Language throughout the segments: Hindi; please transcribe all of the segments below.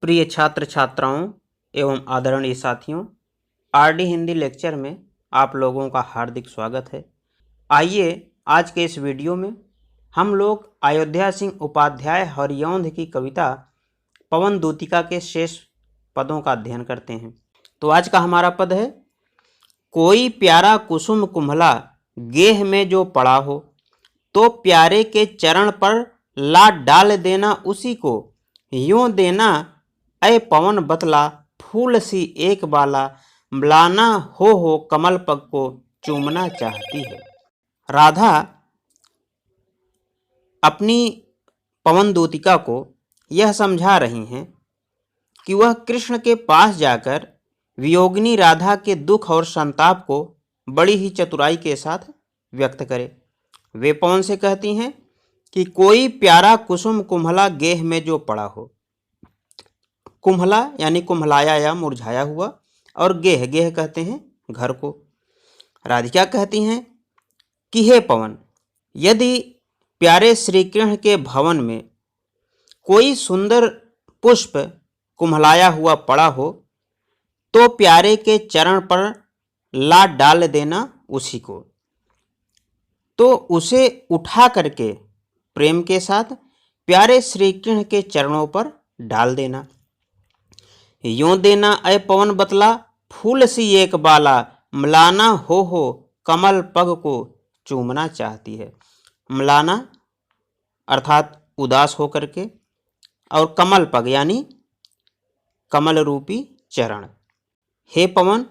प्रिय छात्र छात्राओं एवं आदरणीय साथियों, आरडी हिंदी लेक्चर में आप लोगों का हार्दिक स्वागत है। आइए आज के इस वीडियो में हम लोग अयोध्या सिंह उपाध्याय हरिऔंध की कविता पवन दूतिका के शेष पदों का अध्ययन करते हैं। तो आज का हमारा पद है, कोई प्यारा कुसुम कुम्हला गेह में जो पड़ा हो, तो प्यारे के चरण पर ला डाल देना उसी को, यूं देना ऐ पवन बतला फूल सी एक बाला, म्लाना हो कमल पग को चूमना चाहती है। राधा अपनी पवन दूतिका को यह समझा रही हैं कि वह कृष्ण के पास जाकर वियोगिनी राधा के दुख और संताप को बड़ी ही चतुराई के साथ व्यक्त करे। वे पवन से कहती हैं कि कोई प्यारा कुसुम कुम्हला गेह में जो पड़ा हो। कुम्हला यानी कुम्हलाया या मुरझाया हुआ, और गेह गेह कहते हैं घर को। राधिका कहती हैं कि हे पवन, यदि प्यारे श्री कृष्ण के भवन में कोई सुंदर पुष्प कुम्हलाया हुआ पड़ा हो, तो प्यारे के चरण पर ला डाल देना उसी को, तो उसे उठा करके प्रेम के साथ प्यारे श्री कृष्ण के चरणों पर डाल देना। यूं देना ऐ पवन बतला फूल सी एक बाला, म्लाना हो कमल पग को चूमना चाहती है। म्लाना अर्थात उदास होकर के, और कमल पग यानी कमल रूपी चरण। हे पवन,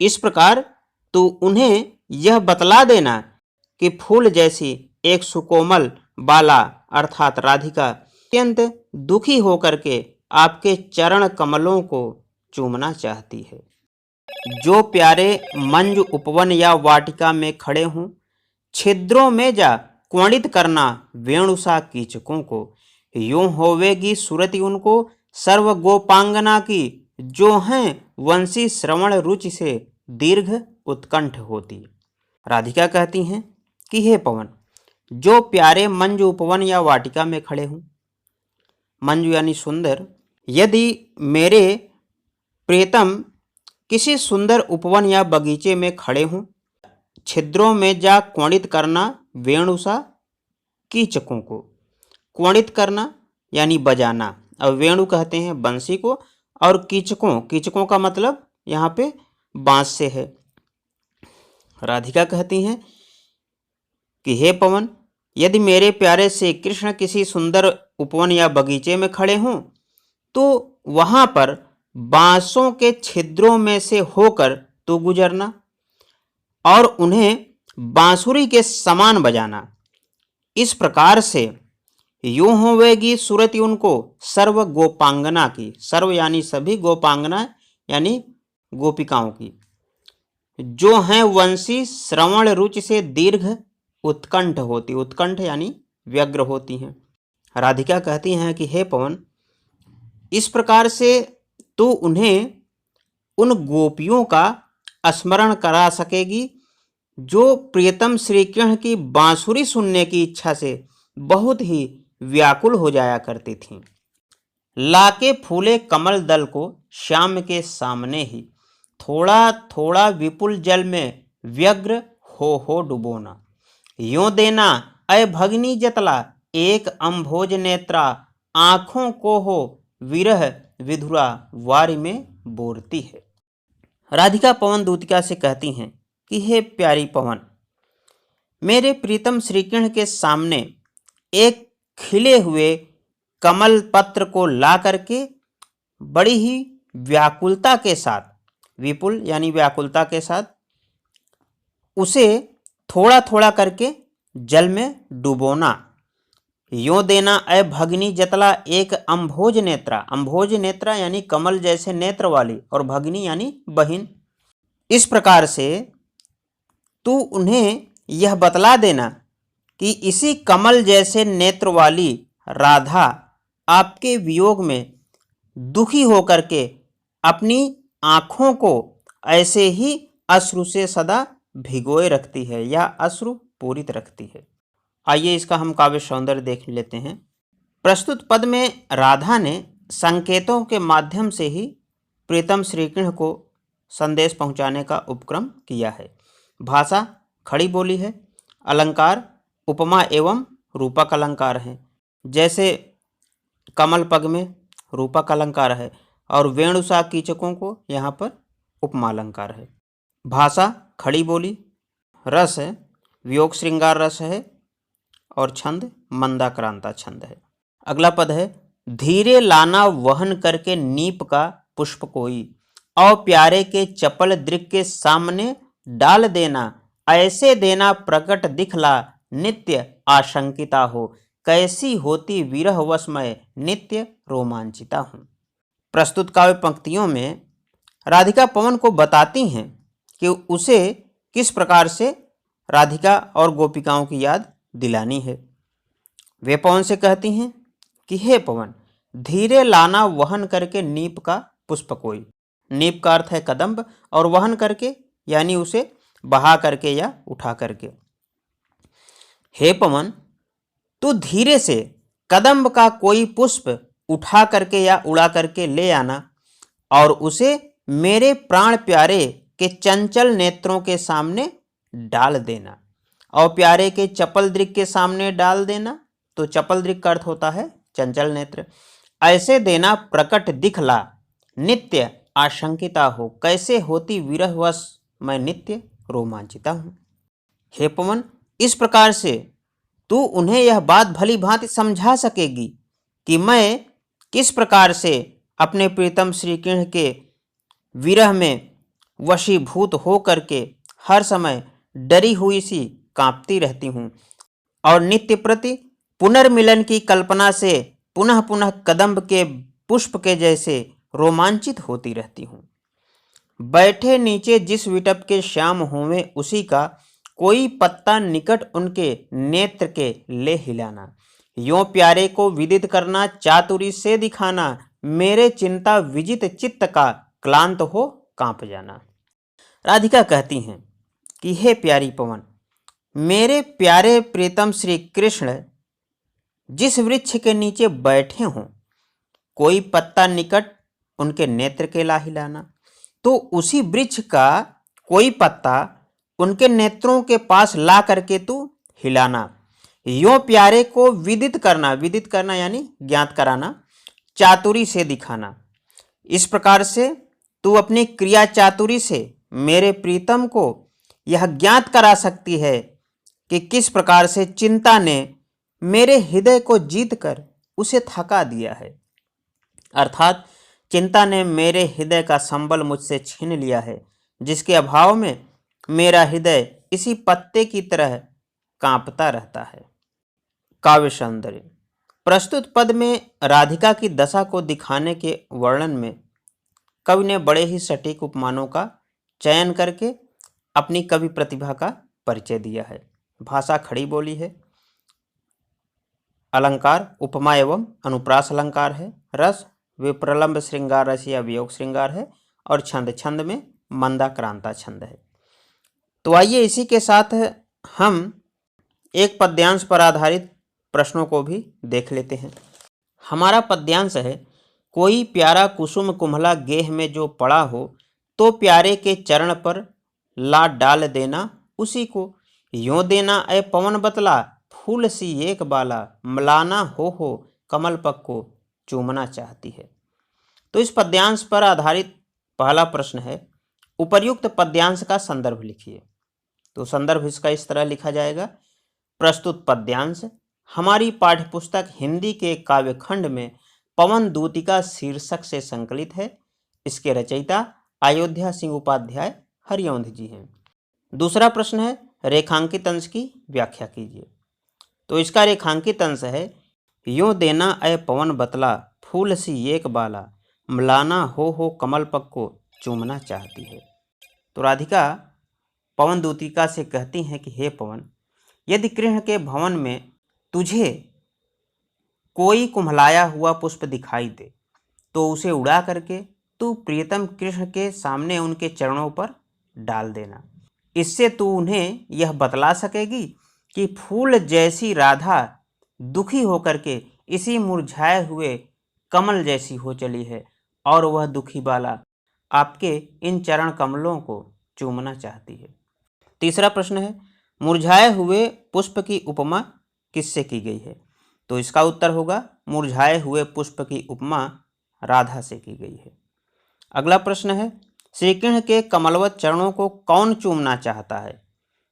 इस प्रकार तू उन्हें यह बतला देना कि फूल जैसी एक सुकोमल बाला अर्थात राधिका अत्यंत दुखी होकर के आपके चरण कमलों को चूमना चाहती है। जो प्यारे मंज उपवन या वाटिका में खड़े हों, छिद्रों में जा क्वणित करना वेणुसा कीचकों को, यूं होवेगी सुरति उनको सर्व गोपांगना की, जो हैं वंशी श्रवण रुचि से दीर्घ उत्कंठ होती। राधिका कहती हैं कि हे पवन, जो प्यारे मंजू उपवन या वाटिका में खड़े हों, मंजू यानी सुंदर, यदि मेरे प्रियतम किसी सुंदर उपवन या बगीचे में खड़े हों, छिद्रों में जा क्वणित करना वेणुसा कीचकों को। क्वणित करना यानी बजाना, और वेणु कहते हैं बंसी को, और कीचकों का मतलब यहाँ पे बांस से है। राधिका कहती हैं कि हे पवन, यदि मेरे प्यारे से कृष्ण किसी सुंदर उपवन या बगीचे में खड़े हों, तो वहां पर बांसों के छिद्रों में से होकर तू गुजरना और उन्हें बांसुरी के समान बजाना। इस प्रकार से यूं होवेगी सुरति उनको सर्व गोपांगना की, सर्व यानी सभी, गोपांगना यानी गोपिकाओं की, जो हैं वंशी श्रवण रुचि से दीर्घ उत्कंठ होती। उत्कंठ यानी व्यग्र होती हैं। राधिका कहती हैं कि हे पवन, इस प्रकार से तू उन्हें उन गोपियों का स्मरण करा सकेगी जो प्रियतम श्री कृष्ण की बांसुरी सुनने की इच्छा से बहुत ही व्याकुल हो जाया करती थीं। लाके फूले कमल दल को श्याम के सामने ही, थोड़ा थोड़ा विपुल जल में व्यग्र हो डुबोना। यूं देना अय भगनी जतला एक अम्भोज नेत्रा, आंखों को हो विरह विधुरा वारी में बोरती है। राधिका पवन दूतिका से कहती हैं कि हे प्यारी पवन, मेरे प्रीतम श्री कृष्ण के सामने एक खिले हुए कमल पत्र को ला करके बड़ी ही व्याकुलता के साथ, विपुल यानी व्याकुलता के साथ, उसे थोड़ा थोड़ा करके जल में डुबोना। यूं देना अय भगनी जतला एक अम्भोज नेत्रा, अम्भोज नेत्रा यानी कमल जैसे नेत्र वाली, और भगनी यानी बहिन। इस प्रकार से तू उन्हें यह बतला देना कि इसी कमल जैसे नेत्र वाली राधा आपके वियोग में दुखी होकर के अपनी आँखों को ऐसे ही अश्रु से सदा भिगोए रखती है या अश्रु पूरित रखती है। आइए इसका हम काव्य सौंदर्य देख लेते हैं। प्रस्तुत पद में राधा ने संकेतों के माध्यम से ही प्रीतम श्री कृष्ण को संदेश पहुंचाने का उपक्रम किया है। भाषा खड़ी बोली है। अलंकार उपमा एवं रूपक अलंकार हैं। जैसे कमल पग में रूपक अलंकार है और वेणुसा कीचकों को यहाँ पर उपमा अलंकार है। भाषा खड़ी बोली, रस है वियोग श्रृंगार रस है और छंद मंदाक्रांता छंद है। अगला पद है धीरे लाना वहन करके नीप का पुष्प कोई, और प्यारे के चपल दृक के सामने डाल देना, ऐसे देना प्रकट दिखला नित्य आशंकिता हो, कैसी होती विरह वशमय नित्य रोमांचिता हूँ। प्रस्तुत काव्य पंक्तियों में राधिका पवन को बताती हैं कि उसे किस प्रकार से राधिका और गोपिकाओं की याद दिलानी है। वे पवन से कहती हैं कि हे पवन, धीरे लाना वहन करके नीप का पुष्प कोई। नीप का अर्थ है कदम्ब और वहन करके यानी उसे बहा करके या उठा करके। हे पवन, तू धीरे से कदम्ब का कोई पुष्प उठा करके या उड़ा करके ले आना और उसे मेरे प्राण प्यारे के चंचल नेत्रों के सामने डाल देना। और प्यारे के चपल दृक के सामने डाल देना, तो चपल दृक का अर्थ होता है चंचल नेत्र। ऐसे देना प्रकट दिखला नित्य आशंकिता हो, कैसे होती विरहवश मैं नित्य रोमांचिता हूँ। हे पवन, इस प्रकार से तू उन्हें यह बात भली भांति समझा सकेगी कि मैं किस प्रकार से अपने प्रीतम श्री कृष्ण के विरह में वशीभूत हो करके हर समय डरी हुई सी कांपती रहती हूँ और नित्य प्रति पुनर्मिलन की कल्पना से पुनः पुनः कदम्ब के पुष्प के जैसे रोमांचित होती रहती हूँ। बैठे नीचे जिस विटप के श्याम होवे उसी का, कोई पत्ता निकट उनके नेत्र के ले हिलाना, यों प्यारे को विदित करना चातुरी से दिखाना, मेरे चिंता विजित चित्त का क्लांत हो कांप जाना। राधिका कहती हैं कि हे प्यारी पवन, मेरे प्यारे प्रीतम श्री कृष्ण जिस वृक्ष के नीचे बैठे हों, कोई पत्ता निकट उनके नेत्र के ला हिलाना, तो उसी वृक्ष का कोई पत्ता उनके नेत्रों के पास ला करके तू हिलाना। यों प्यारे को विदित करना यानी ज्ञात कराना, चातुरी से दिखाना। इस प्रकार से तू अपनी क्रिया चातुरी से मेरे प्रीतम को यह ज्ञात करा सकती है कि किस प्रकार से चिंता ने मेरे हृदय को जीतकर उसे थका दिया है। अर्थात चिंता ने मेरे हृदय का संबल मुझसे छीन लिया है, जिसके अभाव में मेरा हृदय इसी पत्ते की तरह कांपता रहता है। काव्य सौंदर्य। प्रस्तुत पद में राधिका की दशा को दिखाने के वर्णन में कवि ने बड़े ही सटीक उपमानों का चयन करके अपनी कवि प्रतिभा का परिचय दिया है। भाषा खड़ी बोली है। अलंकार उपमा एवं अनुप्रास अलंकार है। रस विप्रलंब श्रृंगार रस या वियोग श्रृंगार है और छंद में मंदाक्रांता छंद है। तो आइए इसी के साथ हम एक पद्यांश पर आधारित प्रश्नों को भी देख लेते हैं। हमारा पद्यांश है, कोई प्यारा कुसुम कुम्हला गेह में जो पड़ा हो, तो प्यारे के चरण पर ला डाल देना उसी को, यों देना ऐ पवन बतला फूल सी एक बाला, मलाना हो कमल पक को चूमना चाहती है। तो इस पद्यांश पर आधारित पहला प्रश्न है, उपर्युक्त पद्यांश का संदर्भ लिखिए। तो संदर्भ इसका इस तरह लिखा जाएगा, प्रस्तुत पद्यांश हमारी पाठ्यपुस्तक हिंदी के काव्यखंड में पवन दूतिका शीर्षक से संकलित है। इसके रचयिता अयोध्या सिंह उपाध्याय हरिऔंध जी हैं। दूसरा प्रश्न है, रेखांकित अंश की व्याख्या कीजिए। तो इसका रेखांकित अंश है, यों देना ऐ पवन बतला फूल सी एक बाला, मलाना हो कमल पक को चूमना चाहती है। तो राधिका पवन दूतिका से कहती हैं कि हे पवन, यदि कृष्ण के भवन में तुझे कोई कुम्हलाया हुआ पुष्प दिखाई दे, तो उसे उड़ा करके तू प्रियतम कृष्ण के सामने उनके चरणों पर डाल देना। इससे तू उन्हें यह बतला सकेगी कि फूल जैसी राधा दुखी होकर के इसी मुरझाए हुए कमल जैसी हो चली है और वह दुखी बाला आपके इन चरण कमलों को चूमना चाहती है। तीसरा प्रश्न है, मुरझाए हुए पुष्प की उपमा किससे की गई है? तो इसका उत्तर होगा मुरझाए हुए पुष्प की उपमा राधा से की गई है। अगला प्रश्न है, श्री कृष्ण के कमलवत चरणों को कौन चूमना चाहता है?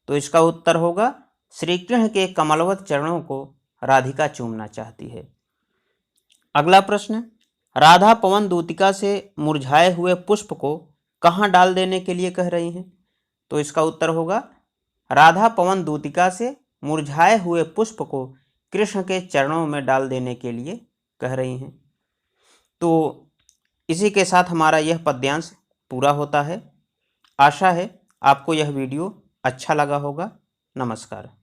तो इसका उत्तर होगा श्री कृष्ण के कमलवत चरणों को राधिका चूमना चाहती है। अगला प्रश्न, राधा पवन दूतिका से मुरझाए हुए पुष्प को कहाँ डाल देने के लिए कह रही हैं? तो इसका उत्तर होगा राधा पवन दूतिका से मुरझाए हुए पुष्प को कृष्ण के चरणों में डाल देने के लिए कह रही हैं। तो इसी के साथ हमारा यह पद्यांश पूरा होता है। आशा है आपको यह वीडियो अच्छा लगा होगा। नमस्कार।